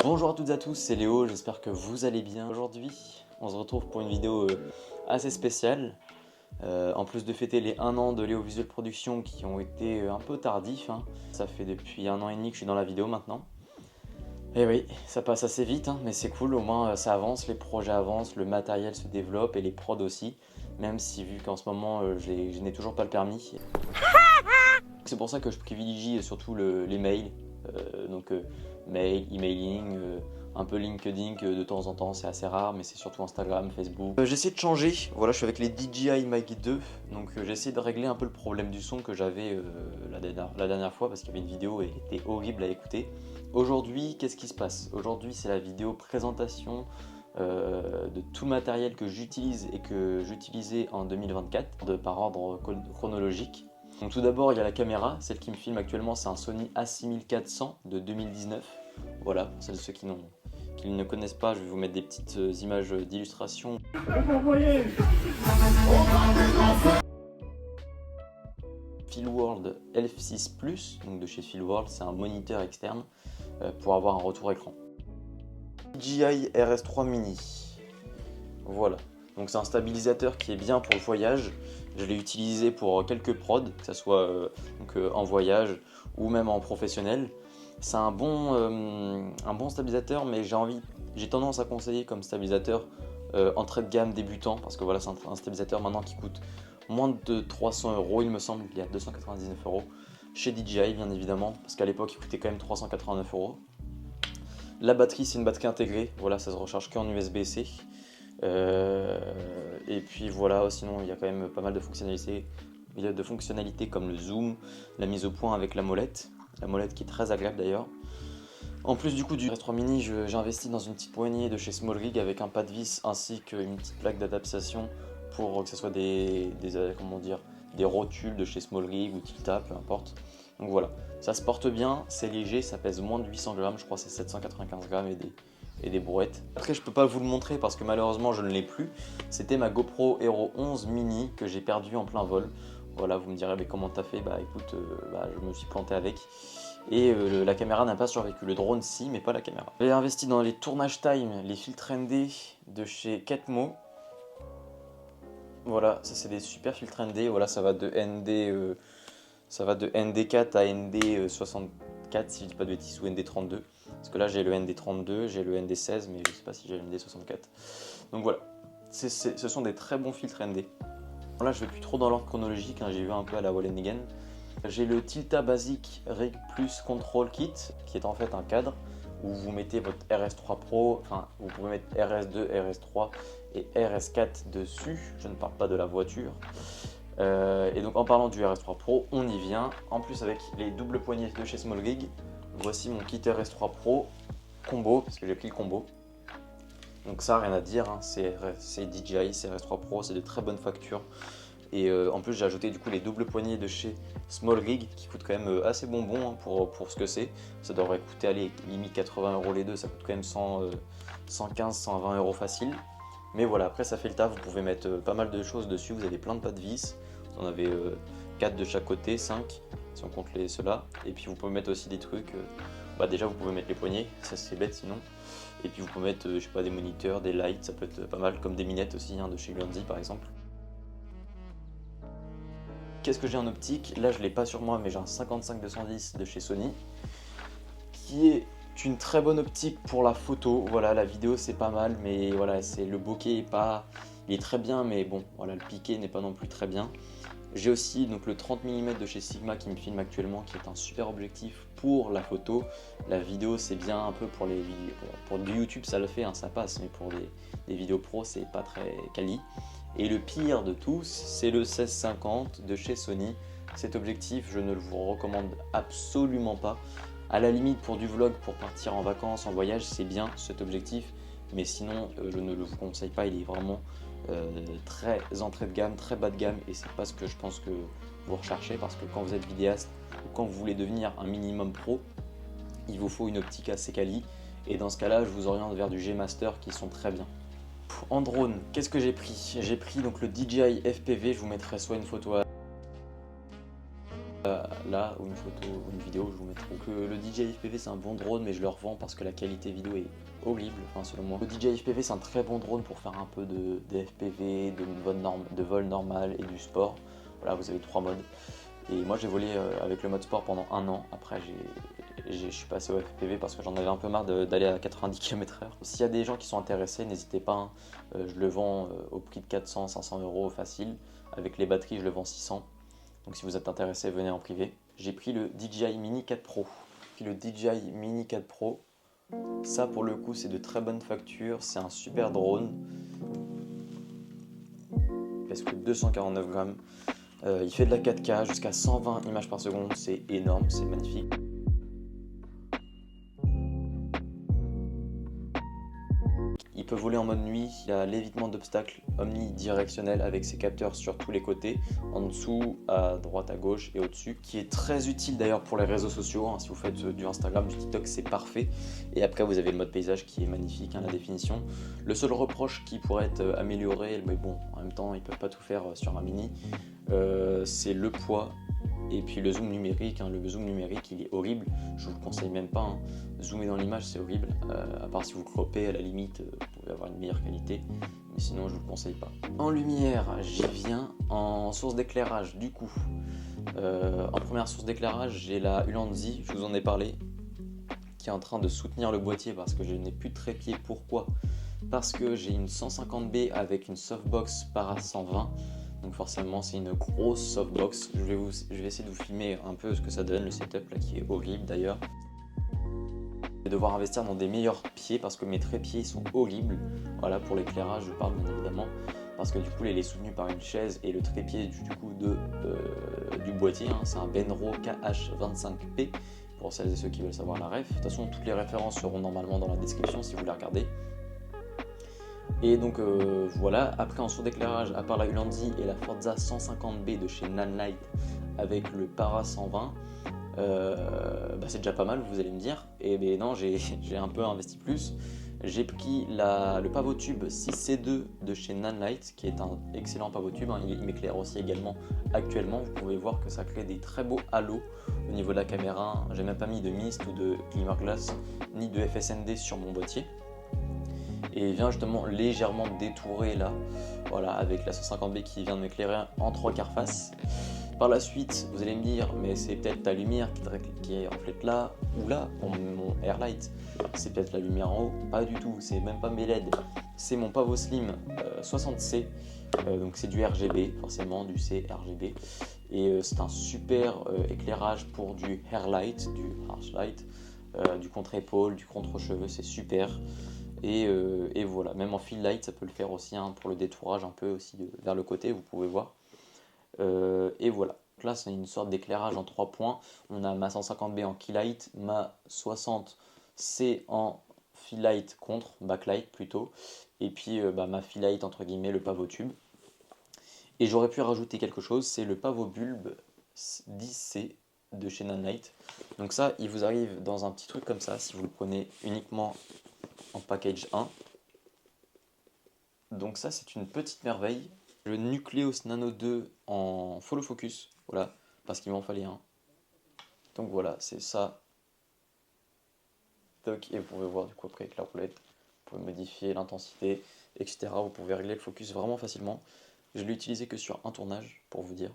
Bonjour à toutes et à tous, c'est Léo, j'espère que vous allez bien. Aujourd'hui, on se retrouve pour une vidéo assez spéciale. En plus de fêter les 1 an de Léo Visuel Production qui ont été un peu tardifs. Ça fait depuis 1 an et demi que je suis dans la vidéo maintenant. Et oui, ça passe assez vite, mais c'est cool, au moins ça avance, les projets avancent, le matériel se développe et les prods aussi. Même si vu qu'en ce moment je n'ai toujours pas le permis. C'est pour ça que je privilégie surtout les mails. Mail, emailing, un peu LinkedIn de temps en temps, c'est assez rare, mais c'est surtout Instagram, Facebook. J'essaie de changer, voilà, je suis avec les DJI Mic 2, donc j'essaie de régler un peu le problème du son que j'avais la dernière fois, parce qu'il y avait une vidéo et elle était horrible à écouter. Aujourd'hui, qu'est-ce qui se passe? Aujourd'hui, c'est la vidéo présentation de tout le matériel que j'utilise et que j'utilisais en 2024, par ordre chronologique. Donc tout d'abord il y a la caméra, celle qui me filme actuellement c'est un Sony A6400 de 2019. Voilà, pour ceux qui ne connaissent pas, je vais vous mettre des petites images d'illustration. Filworld Elf6 Plus, donc de chez Filworld, c'est un moniteur externe pour avoir un retour écran. DJI RS3 Mini, voilà. Donc c'est un stabilisateur qui est bien pour le voyage. Je l'ai utilisé pour quelques prods, que ce soit en voyage ou même en professionnel. C'est un bon stabilisateur, mais j'ai tendance à conseiller comme stabilisateur entrée de gamme débutant, parce que voilà, c'est un stabilisateur maintenant qui coûte moins de 300 €, il me semble, il est à 299 € chez DJI bien évidemment, parce qu'à l'époque il coûtait quand même 389 €. La batterie, c'est une batterie intégrée, voilà, ça se recharge qu'en USB-C. Et puis voilà, sinon il y a quand même pas mal de fonctionnalités. Il y a de fonctionnalités comme le zoom, la mise au point avec la molette qui est très agréable d'ailleurs. En plus du coup du RS3 Mini, j'ai investi dans une petite poignée de chez SmallRig avec un pas de vis ainsi qu'une petite plaque d'adaptation pour que ce soit des rotules de chez SmallRig ou Tilta, peu importe. Donc voilà, ça se porte bien, c'est léger, ça pèse moins de 800 grammes, je crois que c'est 795 grammes et des brouettes. Après je peux pas vous le montrer parce que malheureusement je ne l'ai plus. C'était ma GoPro Hero 11 Mini que j'ai perdu en plein vol. Voilà, vous me direz mais comment t'as fait? Bah écoute, je me suis planté avec. Et la caméra n'a pas survécu, le drone si, mais pas la caméra. J'ai investi dans les tournages time, les filtres ND de chez Ketmo. Voilà, ça c'est des super filtres ND, voilà, ça va de ND4 à ND64 si je dis pas de bêtises, ou ND32. Parce que là j'ai le ND32, j'ai le ND16, mais je sais pas si j'ai le ND64. Donc voilà, ce sont des très bons filtres ND. Là je vais plus trop dans l'ordre chronologique, j'ai vu un peu à la Wallennigan. J'ai le Tilta Basic Rig Plus Control Kit, qui est en fait un cadre où vous mettez votre RS3 Pro, enfin vous pouvez mettre RS2, RS3 et RS4 dessus, je ne parle pas de la voiture. Et donc en parlant du RS3 Pro, on y vient. En plus avec les doubles poignées de chez SmallRig, voici mon kit RS3 Pro combo, parce que j'ai pris le combo. Donc ça, rien à dire, c'est DJI, c'est RS3 Pro, c'est de très bonnes factures. Et en plus j'ai ajouté du coup les doubles poignées de chez SmallRig qui coûtent quand même assez bonbon pour ce que c'est. Ça devrait coûter, allez, limite 80 € les deux, ça coûte quand même 115, 120 € facile. Mais voilà, après ça fait le taf, vous pouvez mettre pas mal de choses dessus, vous avez plein de pas de vis. Vous en avez 4 de chaque côté, 5 si on compte ceux-là. Et puis vous pouvez mettre aussi des trucs, déjà vous pouvez mettre les poignées, ça c'est bête sinon. Et puis vous pouvez mettre, je sais pas, des moniteurs, des lights, ça peut être pas mal, comme des minettes aussi, de chez Glanzy par exemple. Qu'est-ce que j'ai en optique? Là je l'ai pas sur moi mais j'ai un 55-210 de chez Sony qui est une très bonne optique pour la photo. Voilà, la vidéo c'est pas mal mais voilà, le bokeh il est très bien mais bon voilà, le piqué n'est pas non plus très bien. J'ai aussi donc le 30 mm de chez Sigma qui me filme actuellement, qui est un super objectif pour la photo. La vidéo c'est bien un peu pour les vidéos, pour du YouTube ça le fait, ça passe, mais pour des vidéos pro c'est pas très quali. Et le pire de tous, c'est le 16-50 de chez Sony. Cet objectif, je ne le vous recommande absolument pas. À la limite, pour du vlog, pour partir en vacances, en voyage, c'est bien cet objectif. Mais sinon, je ne le vous conseille pas. Il est vraiment très entrée de gamme, très bas de gamme. Et c'est pas ce que je pense que vous recherchez. Parce que quand vous êtes vidéaste ou quand vous voulez devenir un minimum pro, il vous faut une optique assez quali. Et dans ce cas-là, je vous oriente vers du G-Master qui sont très bien. En drone, qu'est-ce que j'ai pris? J'ai pris donc le DJI FPV, je vous mettrai soit une photo là, ou une photo ou une vidéo, je vous mettrai. Donc le DJI FPV c'est un bon drone, mais je le revends parce que la qualité vidéo est horrible, enfin selon moi. Le DJI FPV c'est un très bon drone pour faire un peu de FPV, de vol normal et du sport. Voilà, vous avez 3 modes. Et moi j'ai volé avec le mode sport pendant 1 an. Après je suis passé au FPV parce que j'en avais un peu marre d'aller à 90 km/h. S'il y a des gens qui sont intéressés, n'hésitez pas, hein. Je le vends au prix de 400-500 € facile. Avec les batteries, je le vends 600. Donc si vous êtes intéressé, venez en privé. J'ai pris le DJI Mini 4 Pro. Puis le DJI Mini 4 Pro, ça pour le coup c'est de très bonne facture. C'est un super drone. Il pèse que 249 grammes. Il fait de la 4K jusqu'à 120 images par seconde. C'est énorme, c'est magnifique. Il peut voler en mode nuit, il y a l'évitement d'obstacles omnidirectionnel avec ses capteurs sur tous les côtés, en dessous, à droite, à gauche et au-dessus, qui est très utile d'ailleurs pour les réseaux sociaux, hein. Si vous faites du Instagram, du TikTok, c'est parfait. Et après, vous avez le mode paysage qui est magnifique, hein, la définition. Le seul reproche qui pourrait être amélioré, mais bon, en même temps, ils peuvent pas tout faire sur un mini, c'est le poids. Et puis le zoom numérique, hein, le zoom numérique il est horrible, je vous le conseille même pas, hein. Zoomer dans l'image c'est horrible, à part si vous croppez à la limite, vous pouvez avoir une meilleure qualité, mais sinon je vous le conseille pas. En lumière, j'y viens, en source d'éclairage du coup. En première source d'éclairage, j'ai la Ulanzi, je vous en ai parlé, qui est en train de soutenir le boîtier parce que je n'ai plus de trépied. Pourquoi ? Parce que j'ai une 150B avec une softbox para 120. Donc forcément c'est une grosse softbox. Je vais essayer de vous filmer un peu ce que ça donne, le setup là qui est horrible d'ailleurs. Je vais devoir investir dans des meilleurs pieds parce que mes trépieds sont horribles. Voilà, pour l'éclairage je parle bien évidemment. Parce que du coup il est soutenu par une chaise et le trépied du boîtier, hein, c'est un Benro KH25P pour celles et ceux qui veulent savoir la ref. De toute façon toutes les références seront normalement dans la description si vous les regardez. Et donc voilà, après en source d'éclairage, à part la Ulanzi et la Forza 150B de chez Nanlite avec le Para 120, c'est déjà pas mal, vous allez me dire. Et ben non, j'ai un peu investi plus. J'ai pris le pavotube 6C2 de chez Nanlite, qui est un excellent pavotube, hein. Il m'éclaire aussi également actuellement. Vous pouvez voir que ça crée des très beaux halos au niveau de la caméra. J'ai même pas mis de mist ou de glimmer glass, ni de FSND sur mon boîtier. Et il vient justement légèrement détourer là, voilà, avec la 150B qui vient de m'éclairer en 3/4 face. Par la suite, vous allez me dire, mais c'est peut-être ta lumière qui reflète là ou là, mon Airlight. C'est peut-être la lumière en haut. Pas du tout, c'est même pas mes LED. C'est mon Pavo Slim 60C. Donc c'est du RGB, forcément, du C RGB. Et c'est un super éclairage pour du Hairlight, du Harshlight, du contre-épaule, du contre-cheveux, c'est super. Et voilà, même en fill light ça peut le faire aussi, hein, pour le détourage un peu aussi vers le côté, vous pouvez voir. Et voilà, donc là c'est une sorte d'éclairage en 3 points. On a ma 150B en keylight, ma 60C en fill light contre, backlight plutôt, et puis ma fill light entre guillemets, le pavotube. Et j'aurais pu rajouter quelque chose, c'est le pavobulbe 10C de chez Nanlite. Donc ça, il vous arrive dans un petit truc comme ça, si vous le prenez uniquement en package 1. Donc ça c'est une petite merveille. Le Nucleus Nano 2 en follow focus, voilà, parce qu'il m'en fallait un. Donc voilà, c'est ça. Toc, et vous pouvez voir du coup après avec la roulette, vous pouvez modifier l'intensité, etc. Vous pouvez régler le focus vraiment facilement. Je l'ai utilisé que sur un tournage pour vous dire.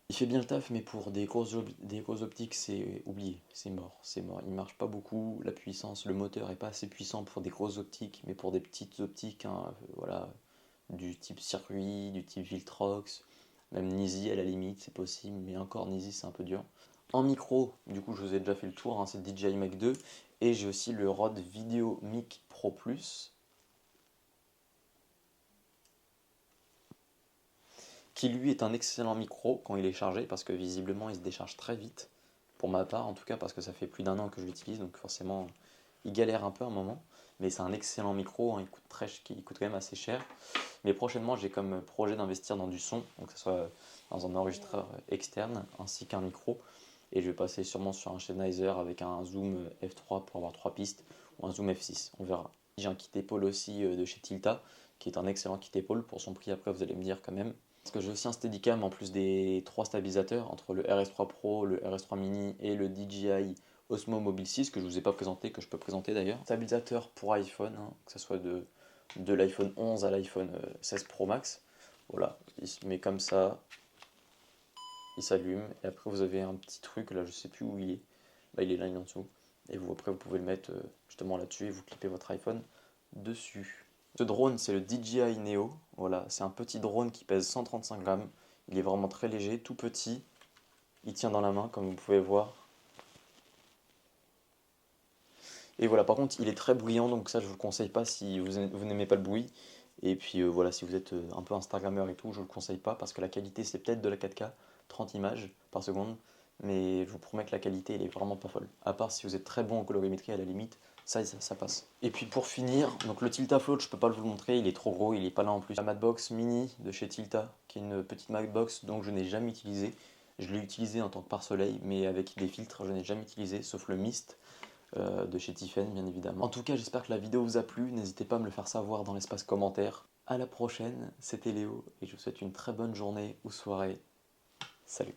Il fait bien le taf, mais pour des grosses optiques, c'est oublié, c'est mort, c'est mort. Il marche pas beaucoup, la puissance, le moteur est pas assez puissant pour des grosses optiques, mais pour des petites optiques, hein, voilà, du type circuit, du type Viltrox, même Nisi à la limite, c'est possible, mais encore Nisi c'est un peu dur. En micro, du coup je vous ai déjà fait le tour, hein, c'est le DJI Mic 2, et j'ai aussi le Rode Video Mic Pro Plus, qui lui est un excellent micro quand il est chargé, parce que visiblement il se décharge très vite, pour ma part en tout cas, parce que ça fait plus d'1 an que je l'utilise, donc forcément il galère un peu à un moment, mais c'est un excellent micro, hein, il coûte quand même assez cher. Mais prochainement j'ai comme projet d'investir dans du son, donc que ce soit dans un enregistreur externe, ainsi qu'un micro, et je vais passer sûrement sur un Sennheiser avec un zoom f3 pour avoir 3 pistes, ou un zoom f6, on verra. J'ai un kit épaule aussi de chez Tilta, qui est un excellent kit épaule, pour son prix après vous allez me dire quand même. Parce que j'ai aussi un Steadicam en plus des 3 stabilisateurs entre le RS3 Pro, le RS3 Mini et le DJI Osmo Mobile 6 que je vous ai pas présenté, que je peux présenter d'ailleurs. Stabilisateur pour iPhone, hein, que ce soit de l'iPhone 11 à l'iPhone 16 Pro Max. Voilà, il se met comme ça, il s'allume et après vous avez un petit truc là, je sais plus où il est. Bah, il est là, il est en dessous. Et vous après vous pouvez le mettre justement là-dessus et vous clippez votre iPhone dessus. Ce drone, c'est le DJI Neo. Voilà, c'est un petit drone qui pèse 135 grammes. Il est vraiment très léger, tout petit. Il tient dans la main, comme vous pouvez voir. Et voilà, par contre, il est très bruyant, donc ça, je vous le conseille pas si vous n'aimez pas le bruit. Et puis voilà, si vous êtes un peu Instagrammeur et tout, je vous le conseille pas parce que la qualité, c'est peut-être de la 4K, 30 images par seconde. Mais je vous promets que la qualité, elle est vraiment pas folle. À part si vous êtes très bon en colorimétrie, à la limite, ça passe. Et puis pour finir, donc le Tilta Float, je peux pas vous le montrer, il est trop gros, il est pas là en plus. La Matbox Mini de chez Tilta, qui est une petite Matbox dont je n'ai jamais utilisé. Je l'ai utilisé en tant que pare-soleil, mais avec des filtres, je n'ai jamais utilisé, sauf le Mist de chez Tiffen, bien évidemment. En tout cas, j'espère que la vidéo vous a plu. N'hésitez pas à me le faire savoir dans l'espace commentaire. À la prochaine, c'était Léo, et je vous souhaite une très bonne journée ou soirée. Salut!